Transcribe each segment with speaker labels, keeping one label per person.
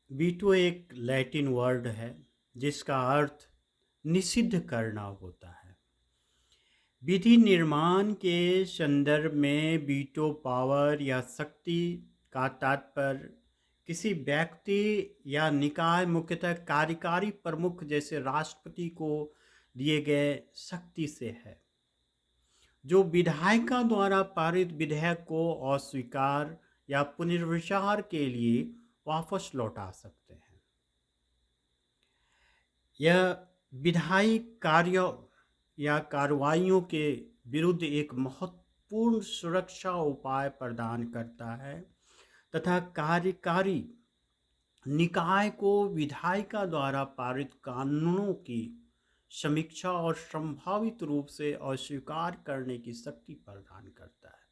Speaker 1: Veto एक Latin word है जिसका अर्थ निषिद्ध करना होता है। विधि निर्माण के संदर्भ में वीटो पावर या शक्ति का तात्पर्य किसी व्यक्ति या निकाय, मुख्यतः कार्यकारी प्रमुख जैसे राष्ट्रपति को दिए गए शक्ति से है, जो विधायिका द्वारा पारित विधेयक को अस्वीकार या पुनर्विचार के लिए वापस लौटा सकते हैं। यह विधायी कार्य या कार्रवाइयों के विरुद्ध एक महत्वपूर्ण सुरक्षा उपाय प्रदान करता है तथा कार्यकारी निकाय को विधायिका द्वारा पारित कानूनों की समीक्षा और संभावित रूप से अस्वीकार करने की शक्ति प्रदान करता है।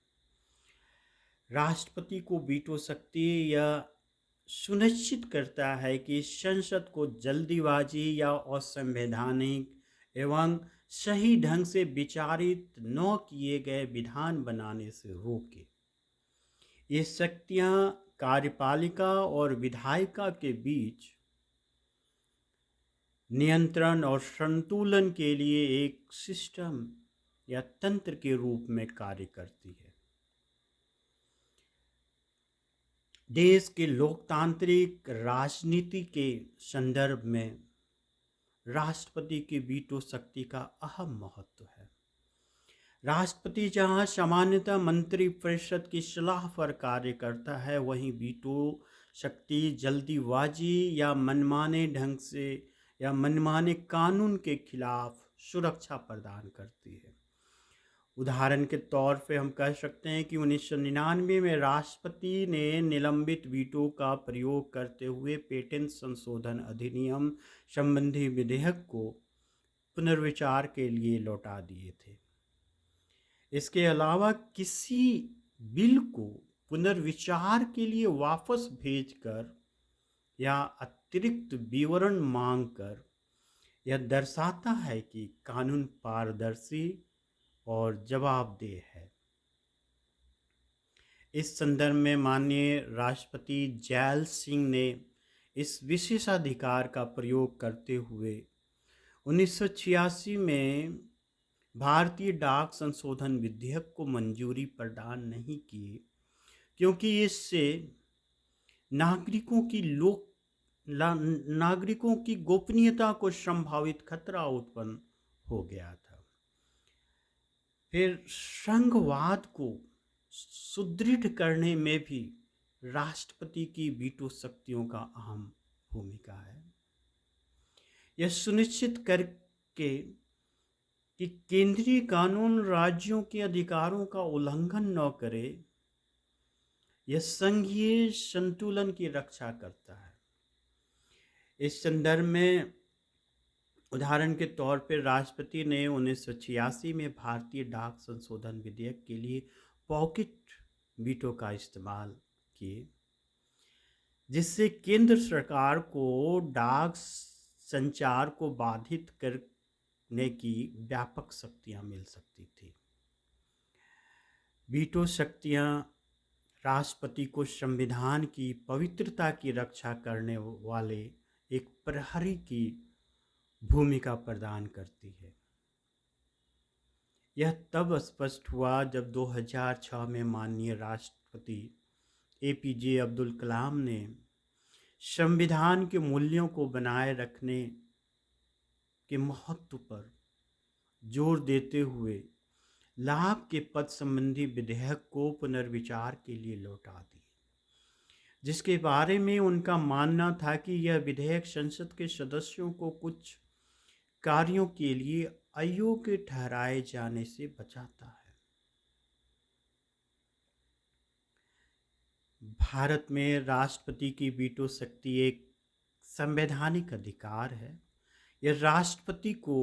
Speaker 1: राष्ट्रपति को वीटो शक्ति यह सुनिश्चित करता है कि संसद को जल्दीबाजी या असंवैधानिक एवं सही ढंग से विचारित न किए गए विधान बनाने से रोके। ये शक्तियां कार्यपालिका और विधायिका के बीच नियंत्रण और संतुलन के लिए एक सिस्टम या तंत्र के रूप में कार्य करती है। देश के लोकतांत्रिक राजनीति के संदर्भ में राष्ट्रपति की वीटो शक्ति का अहम महत्व है। राष्ट्रपति जहां सामान्यतः मंत्रिपरिषद की सलाह पर कार्य करता है, वहीं वीटो शक्ति जल्दीबाजी या मनमाने ढंग से या मनमाने कानून के खिलाफ सुरक्षा प्रदान करती है। उदाहरण के तौर पे हम कह सकते हैं कि 1999 में राष्ट्रपति ने निलंबित वीटो का प्रयोग करते हुए पेटेंट संशोधन अधिनियम संबंधी विधेयक को पुनर्विचार के लिए लौटा दिए थे। इसके अलावा किसी बिल को पुनर्विचार के लिए वापस भेजकर या अतिरिक्त विवरण मांगकर यह दर्शाता है कि कानून पारदर्शी और जवाबदेह है। इस संदर्भ में माननीय राष्ट्रपति जैल सिंह ने इस विशेषाधिकार का प्रयोग करते हुए 1986 में भारतीय डाक संशोधन विधेयक को मंजूरी प्रदान नहीं की, क्योंकि इससे नागरिकों की गोपनीयता को संभावित खतरा उत्पन्न हो गया था। फिर संघवाद को सुदृढ़ करने में भी राष्ट्रपति की वीटो शक्तियों का अहम भूमिका है। यह सुनिश्चित करके कि केंद्रीय कानून राज्यों के अधिकारों का उल्लंघन न करे, यह संघीय संतुलन की रक्षा करता है। इस संदर्भ में उदाहरण के तौर पर राष्ट्रपति ने 1986 में भारतीय डाक संशोधन विधेयक के लिए पॉकेट वीटो का इस्तेमाल किए, जिससे केंद्र सरकार को डाक संचार को बाधित करने की व्यापक शक्तियां मिल सकती थी। वीटो शक्तियां राष्ट्रपति को संविधान की पवित्रता की रक्षा करने वाले एक प्रहरी की भूमिका प्रदान करती है। यह तब स्पष्ट हुआ जब 2006 में माननीय राष्ट्रपति एपीजे अब्दुल कलाम ने संविधान के मूल्यों को बनाए रखने के महत्व पर जोर देते हुए लाभ के पद संबंधी विधेयक को पुनर्विचार के लिए लौटा दिए, जिसके बारे में उनका मानना था कि यह विधेयक संसद के सदस्यों को कुछ कार्यों के लिए अयोग्य ठहराए जाने से बचाता है। भारत में राष्ट्रपति की वीटो शक्ति एक संवैधानिक अधिकार है। यह राष्ट्रपति को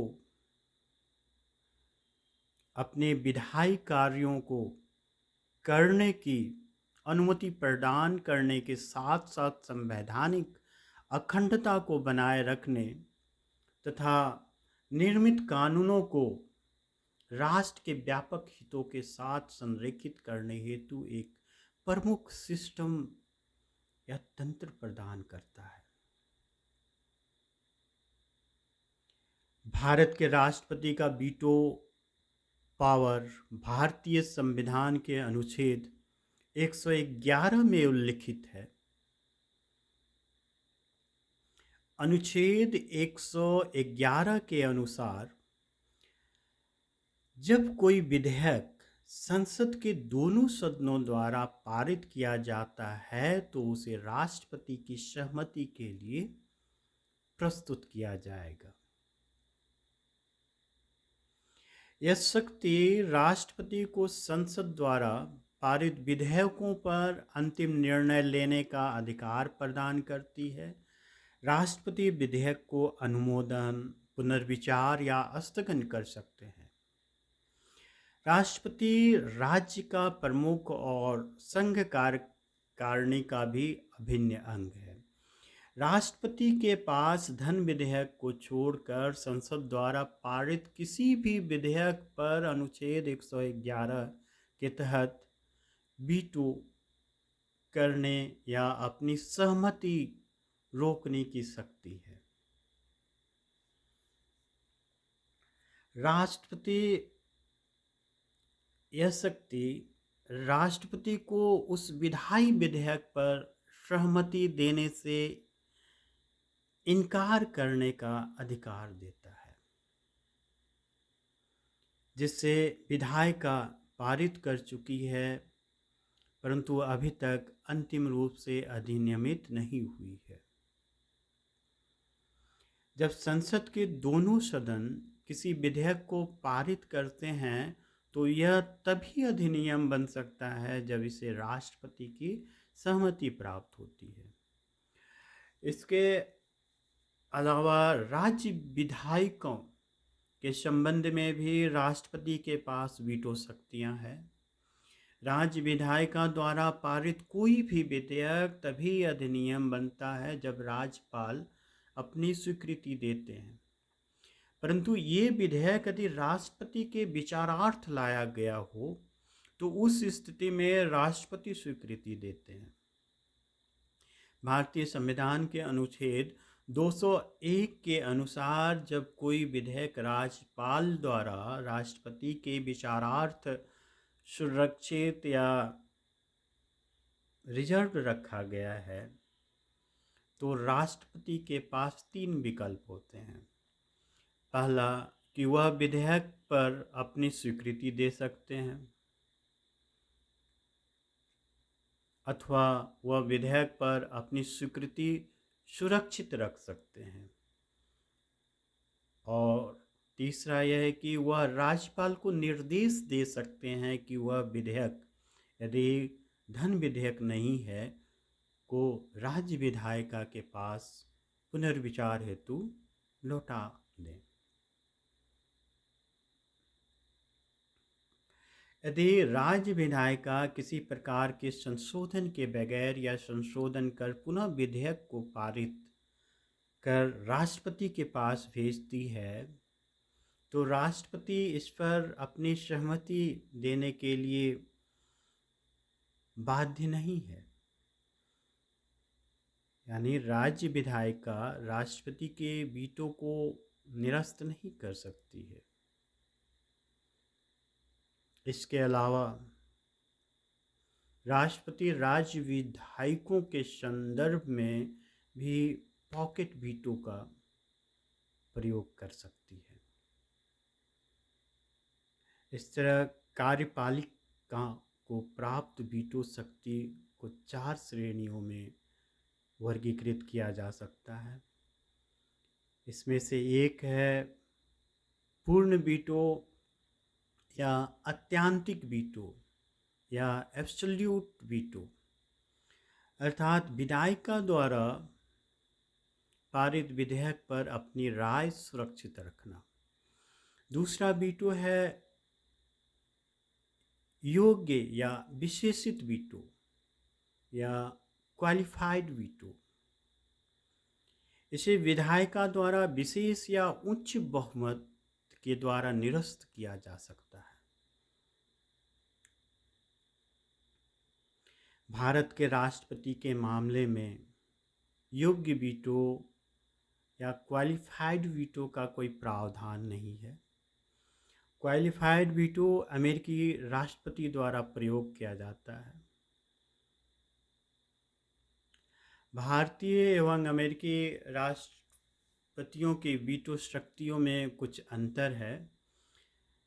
Speaker 1: अपने विधायी कार्यों को करने की अनुमति प्रदान करने के साथ साथ संवैधानिक अखंडता को बनाए रखने तथा निर्मित कानूनों को राष्ट्र के व्यापक हितों के साथ संरेखित करने हेतु एक प्रमुख सिस्टम या तंत्र प्रदान करता है। भारत के राष्ट्रपति का वीटो पावर भारतीय संविधान के अनुच्छेद 111 में उल्लिखित है। अनुच्छेद 111 के अनुसार जब कोई विधेयक संसद के दोनों सदनों द्वारा पारित किया जाता है तो उसे राष्ट्रपति की सहमति के लिए प्रस्तुत किया जाएगा। यह शक्ति राष्ट्रपति को संसद द्वारा पारित विधेयकों पर अंतिम निर्णय लेने का अधिकार प्रदान करती है। राष्ट्रपति विधेयक को अनुमोदन, पुनर्विचार या स्थगन कर सकते हैं। राष्ट्रपति राज्य का प्रमुख और संघ कार्यकारिणी का भी अभिन्न अंग है। राष्ट्रपति के पास धन विधेयक को छोड़कर संसद द्वारा पारित किसी भी विधेयक पर अनुच्छेद 111 के तहत वीटो करने या अपनी सहमति रोकने की शक्ति है। यह शक्ति राष्ट्रपति को उस विधायी विधेयक पर सहमति देने से इनकार करने का अधिकार देता है जिससे विधायिका पारित कर चुकी है परंतु अभी तक अंतिम रूप से अधिनियमित नहीं हुई है। जब संसद के दोनों सदन किसी विधेयक को पारित करते हैं तो यह तभी अधिनियम बन सकता है जब इसे राष्ट्रपति की सहमति प्राप्त होती है। इसके अलावा राज्य विधायकों के संबंध में भी राष्ट्रपति के पास वीटो शक्तियां हैं। राज्य विधायिका द्वारा पारित कोई भी विधेयक तभी अधिनियम बनता है जब राज्यपाल अपनी स्वीकृति देते हैं, परंतु ये विधेयक यदि राष्ट्रपति के विचारार्थ लाया गया हो तो उस स्थिति में राष्ट्रपति स्वीकृति देते हैं। भारतीय संविधान के अनुच्छेद 201 के अनुसार जब कोई विधेयक राज्यपाल द्वारा राष्ट्रपति के विचारार्थ सुरक्षित या रिजर्व रखा गया है तो राष्ट्रपति के पास 3 विकल्प होते हैं। पहला कि वह विधेयक पर अपनी स्वीकृति दे सकते हैं अथवा वह विधेयक पर अपनी स्वीकृति सुरक्षित रख सकते हैं, और तीसरा यह है कि वह राज्यपाल को निर्देश दे सकते हैं कि वह विधेयक यदि धन विधेयक नहीं है को राज्य विधायिका के पास पुनर्विचार हेतु लौटा दें। यदि राज्य विधायिका किसी प्रकार के संशोधन के बगैर या संशोधन कर पुनः विधेयक को पारित कर राष्ट्रपति के पास भेजती है तो राष्ट्रपति इस पर अपनी सहमति देने के लिए बाध्य नहीं है। यानी राज्य विधायिका राष्ट्रपति के वीटो को निरस्त नहीं कर सकती है। इसके अलावा राष्ट्रपति राज्य विधायकों के संदर्भ में भी पॉकेट वीटो का प्रयोग कर सकती है। इस तरह कार्यपालिका को प्राप्त वीटो शक्ति को 4 श्रेणियों में वर्गीकृत किया जा सकता है। इसमें से एक है पूर्ण वीटो या अत्यंतिक वीटो या एब्सोल्यूट वीटो, अर्थात विधायिका द्वारा पारित विधेयक पर अपनी राय सुरक्षित रखना। दूसरा वीटो है योग्य या विशेषित वीटो या क्वालिफाइड वीटो। इसे विधायिका द्वारा विशेष या उच्च बहुमत के द्वारा निरस्त किया जा सकता है। भारत के राष्ट्रपति के मामले में योग्य वीटो या क्वालिफाइड वीटो का कोई प्रावधान नहीं है। क्वालिफाइड वीटो अमेरिकी राष्ट्रपति द्वारा प्रयोग किया जाता है। भारतीय एवं अमेरिकी राष्ट्रपतियों की वीटो शक्तियों में कुछ अंतर है।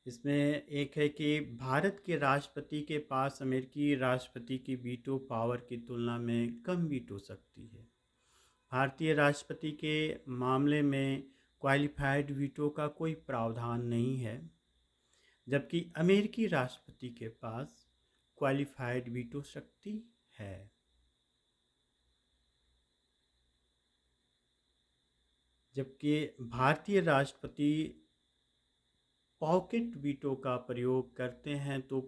Speaker 1: इसमें एक है कि भारत के राष्ट्रपति के पास अमेरिकी राष्ट्रपति की वीटो पावर की तुलना में कम वीटो शक्ति है। भारतीय राष्ट्रपति के मामले में क्वालिफाइड वीटो का कोई प्रावधान नहीं है, जबकि अमेरिकी राष्ट्रपति के पास क्वालिफाइड वीटो शक्ति है। जबकि भारतीय राष्ट्रपति पॉकेट वीटो का प्रयोग करते हैं तो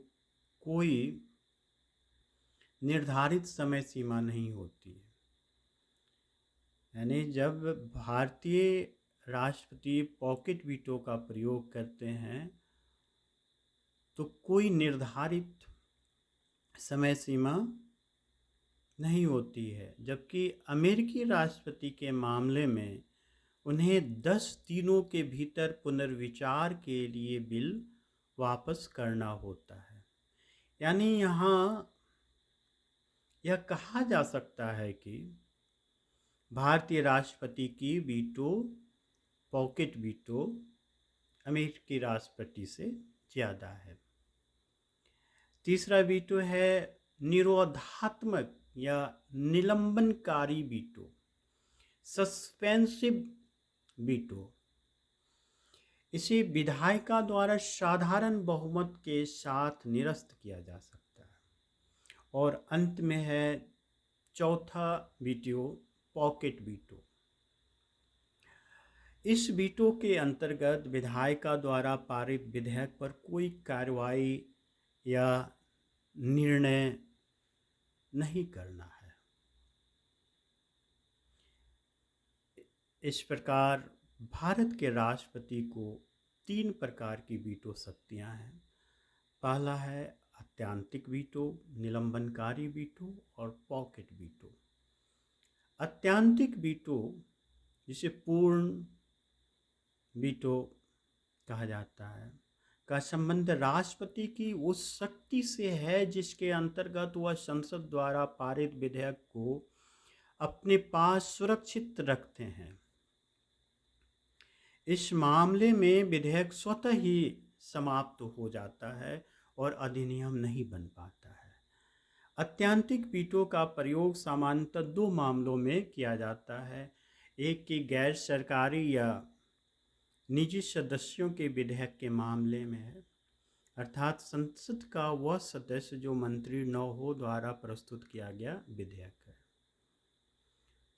Speaker 1: कोई निर्धारित समय सीमा नहीं होती है। यानी जब भारतीय राष्ट्रपति पॉकेट वीटो का प्रयोग करते हैं तो कोई निर्धारित समय सीमा नहीं होती है, जबकि अमेरिकी राष्ट्रपति के मामले में उन्हें 10 दिनों के भीतर पुनर्विचार के लिए बिल वापस करना होता है। यानी यहाँ यह कहा जा सकता है कि भारतीय राष्ट्रपति की वीटो पॉकेट वीटो अमेरिकी राष्ट्रपति से ज़्यादा है। तीसरा वीटो है निरोधात्मक या निलंबनकारी वीटो, सस्पेंसिव वीटो। इसे विधायिका द्वारा साधारण बहुमत के साथ निरस्त किया जा सकता है। और अंत में है चौथा वीटो, पॉकेट वीटो। इस वीटो के अंतर्गत विधायिका द्वारा पारित विधेयक पर कोई कार्रवाई या निर्णय नहीं करना है। इस प्रकार भारत के राष्ट्रपति को 3 प्रकार की वीटो शक्तियां हैं। पहला है अत्यंतिक वीटो, निलंबनकारी वीटो और पॉकेट वीटो। अत्यंतिक वीटो, जिसे पूर्ण वीटो कहा जाता है, का संबंध राष्ट्रपति की उस शक्ति से है जिसके अंतर्गत वह संसद द्वारा पारित विधेयक को अपने पास सुरक्षित रखते हैं। इस मामले में विधेयक स्वतः ही समाप्त हो जाता है और अधिनियम नहीं बन पाता है। अत्यंतिक वीटो का प्रयोग सामान्यतः 2 मामलों में किया जाता है। एक की गैर सरकारी या निजी सदस्यों के विधेयक के मामले में है, अर्थात संसद का वह सदस्य जो मंत्री न हो द्वारा प्रस्तुत किया गया विधेयक है।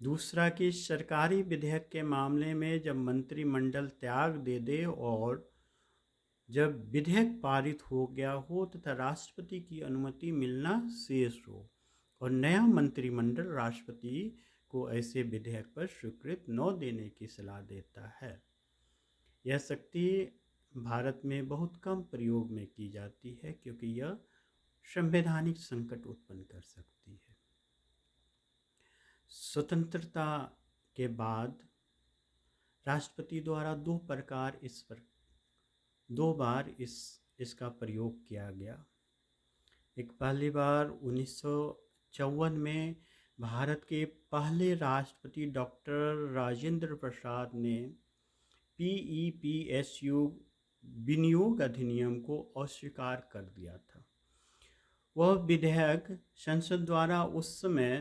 Speaker 1: दूसरा कि सरकारी विधेयक के मामले में जब मंत्रिमंडल त्याग दे दे और जब विधेयक पारित हो गया हो तथा राष्ट्रपति की अनुमति मिलना शेष हो और नया मंत्रिमंडल राष्ट्रपति को ऐसे विधेयक पर स्वीकृति न देने की सलाह देता है। यह शक्ति भारत में बहुत कम प्रयोग में की जाती है क्योंकि यह संवैधानिक संकट उत्पन्न कर सकती है। स्वतंत्रता के बाद राष्ट्रपति द्वारा 2 बार इसका प्रयोग किया गया। एक पहली बार 1954 में भारत के पहले राष्ट्रपति डॉक्टर राजेंद्र प्रसाद ने PEPSU विनियोग अधिनियम को अस्वीकार कर दिया था। वह विधेयक संसद द्वारा उस समय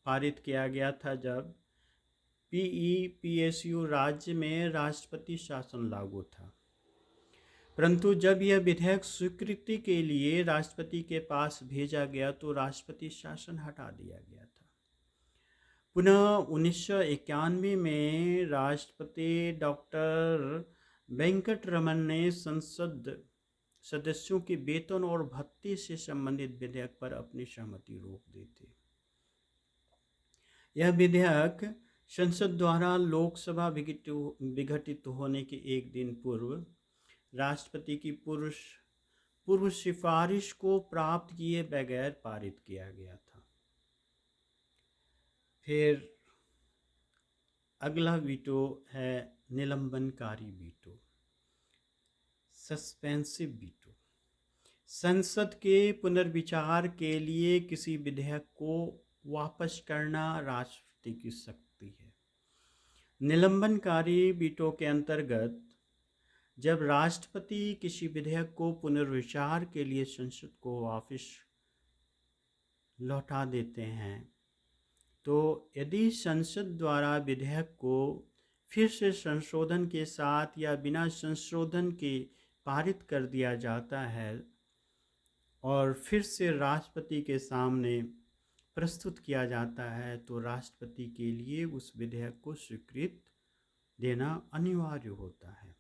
Speaker 1: पारित किया गया था जब PEPSU राज्य में राष्ट्रपति शासन लागू था, परंतु जब यह विधेयक स्वीकृति के लिए राष्ट्रपति के पास भेजा गया तो राष्ट्रपति शासन हटा दिया गया था। पुनः 1991 में राष्ट्रपति डॉक्टर वेंकटरमन ने संसद सदस्यों के वेतन और भत्ते से संबंधित विधेयक पर अपनी सहमति रोक दी थी। यह विधेयक संसद द्वारा लोकसभा विघटित होने के एक दिन पूर्व राष्ट्रपति की पूर्व सिफारिश को प्राप्त किए बगैर पारित किया गया था। फिर अगला वीटो है निलंबनकारी वीटो, सस्पेंसिव वीटो। संसद के पुनर्विचार के लिए किसी विधेयक को वापस करना राष्ट्रपति की शक्ति है। निलंबनकारी वीटो के अंतर्गत जब राष्ट्रपति किसी विधेयक को पुनर्विचार के लिए संसद को वापस लौटा देते हैं, तो यदि संसद द्वारा विधेयक को फिर से संशोधन के साथ या बिना संशोधन के पारित कर दिया जाता है और फिर से राष्ट्रपति के सामने प्रस्तुत किया जाता है, तो राष्ट्रपति के लिए उस विधेयक को स्वीकृति देना अनिवार्य होता है।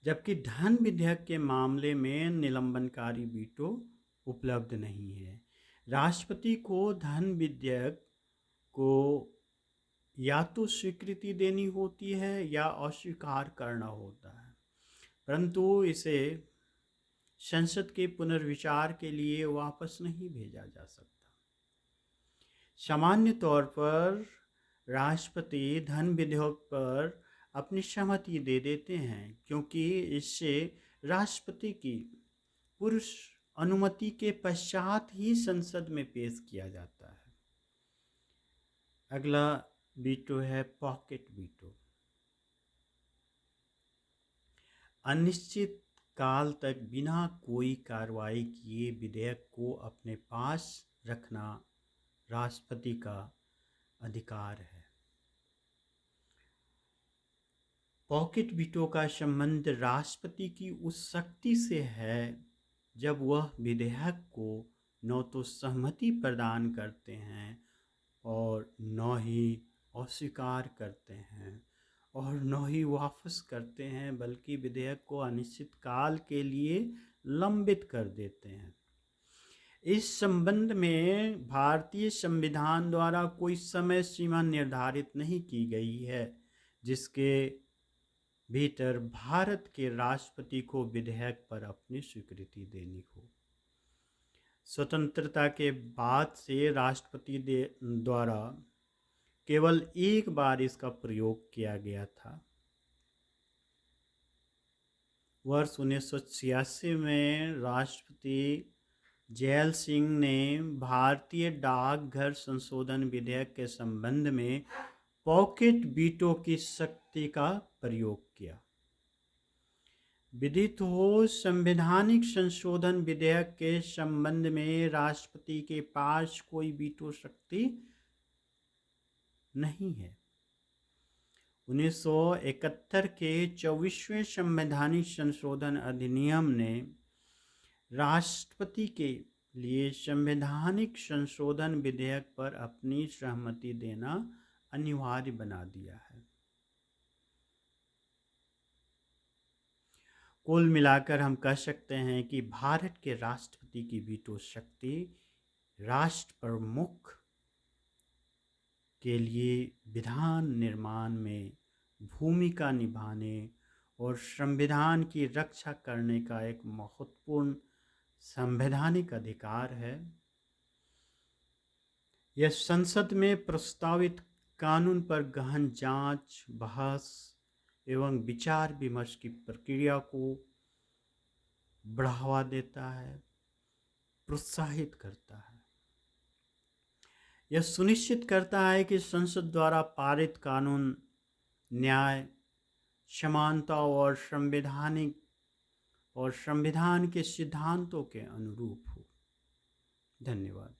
Speaker 1: जबकि धन विधेयक के मामले में निलंबनकारी वीटो उपलब्ध नहीं है। राष्ट्रपति को धन विधेयक को या तो स्वीकृति देनी होती है या अस्वीकार करना होता है, परंतु इसे संसद के पुनर्विचार के लिए वापस नहीं भेजा जा सकता। सामान्य तौर पर राष्ट्रपति धन विधेयक पर अपनी सहमति दे देते हैं, क्योंकि इससे राष्ट्रपति की पूर्व अनुमति के पश्चात ही संसद में पेश किया जाता है। अगला वीटो है पॉकेट वीटो। अनिश्चित काल तक बिना कोई कार्रवाई किए विधेयक को अपने पास रखना राष्ट्रपति का अधिकार है। पॉकेट वीटो का संबंध राष्ट्रपति की उस शक्ति से है जब वह विधेयक को न तो सहमति प्रदान करते हैं और न ही अस्वीकार करते हैं और न ही वापस करते हैं, बल्कि विधेयक को अनिश्चित काल के लिए लंबित कर देते हैं। इस संबंध में भारतीय संविधान द्वारा कोई समय सीमा निर्धारित नहीं की गई है जिसके भीतर भारत के राष्ट्रपति को विधेयक पर अपनी स्वीकृति देनी हो। स्वतंत्रता के बाद से राष्ट्रपति द्वारा केवल एक बार इसका प्रयोग किया गया था। वर्ष 1986 में राष्ट्रपति जैल सिंह ने भारतीय डाकघर संशोधन विधेयक के संबंध में पॉकेट वीटो की शक्ति का प्रयोग किया। विदित हो, संवैधानिक संशोधन विधेयक के संबंध में राष्ट्रपति के पास कोई वीटो शक्ति नहीं है। 1971 के 24वें संवैधानिक संशोधन अधिनियम ने राष्ट्रपति के लिए संवैधानिक संशोधन विधेयक पर अपनी सहमति देना अनिवार्य बना दिया है। कुल मिलाकर हम कह सकते हैं कि भारत के राष्ट्रपति की वीटो शक्ति राष्ट्र प्रमुख के लिए विधान निर्माण में भूमिका निभाने और संविधान की रक्षा करने का एक महत्वपूर्ण संवैधानिक अधिकार है। यह संसद में प्रस्तावित कानून पर गहन जांच, बहस एवं विचार विमर्श की प्रक्रिया को बढ़ावा देता है, प्रोत्साहित करता है। यह सुनिश्चित करता है कि संसद द्वारा पारित कानून न्याय, समानता और संविधान के सिद्धांतों के अनुरूप हो। धन्यवाद।